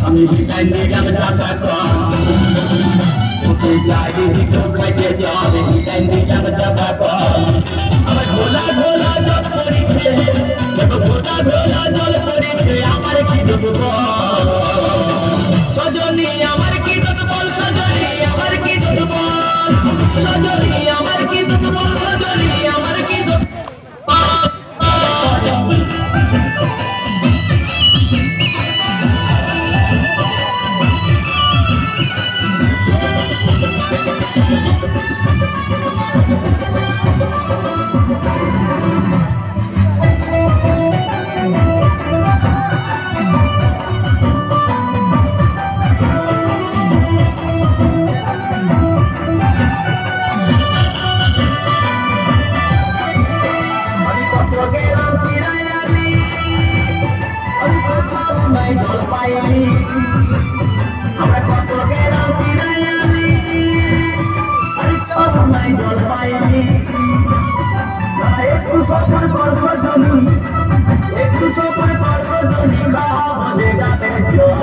আমি বিদায় নিলাম চাকা কম উঠে যাই তো খাইতে যাবে বিদায় নিলাম চাকা কম আমার ঘোলা ঘোলা জল পড়েছে ঘোলা ঘোলা জল পড়েছে আমার কি দোষ সজনী আমার কি দোষ বল সজনী আমার কি দোষ বল সজনী আমার কি দোষ বল সজনী আমার কি দোষ জল পাইনি আমরা কত গেলাম কিনায়ালি আরে তবু নাই জল পাইনি একটু সফর কর সজনী একটু সফর কর সজনী বাজে গানের জল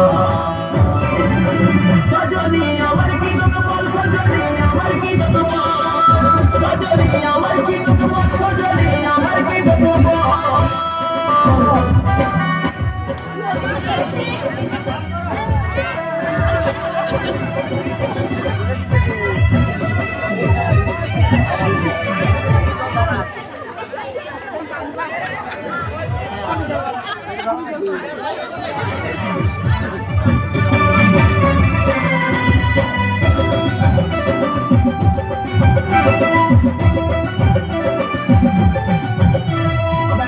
সজনী আমার কি দোষ বল সজনী আমার কি দোষ বল সজনী আমার কি দোষ বল সজনী আমার কি দোষ বল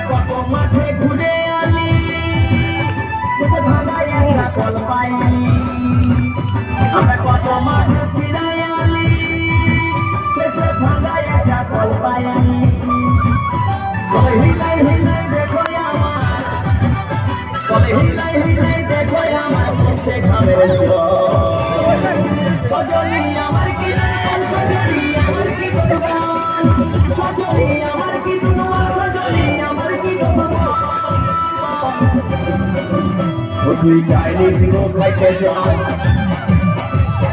কত মাঠে ঘুরে আলি ভাঙাই একটা কল পাইনি আমরা কত মাঠে ফিরে আলি শেষে ভাঙাই একটা কল পাইনি হিলাই হিলাই দেখো আমার হিলাই হিলাই দেখো আমার মুছে ঘামের সজনী আমার কি সজনী আমার কি সজনী আমার কি সজনী আমার কি তুই চাইলে তো খাইতে যাও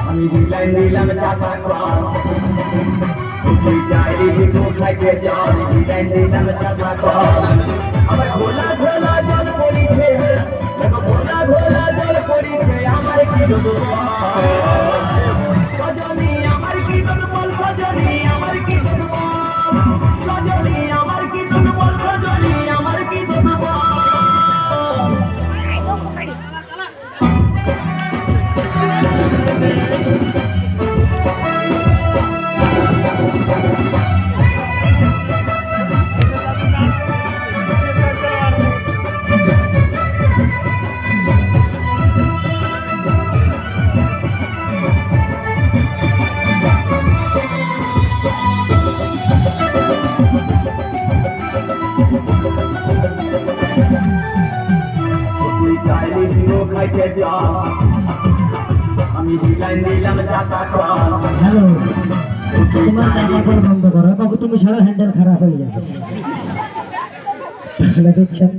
আমি বিলাই নিলাম চাকা কম তুই চাইলে তো খাইতে যাও বিলাই নিলাম চাকা কম আমার ঘোলা ঘোলা জল পড়িছে ঘোলা ঘোলা জল পড়িছে আমার কি দোষ সজনী আমার কি দোষ বল সজনী আমার কি দোষ বল সজনী আমার কি দোষ বল সজনী আমার কি দোষ বল আমি বিলাই নিলাম চাকা কম হ্যালো তোমার চাকা বন্ধ করো বাবু তুমি সারা হ্যান্ডেল খারাপ হয়ে যাবে তাহলে দেখছেন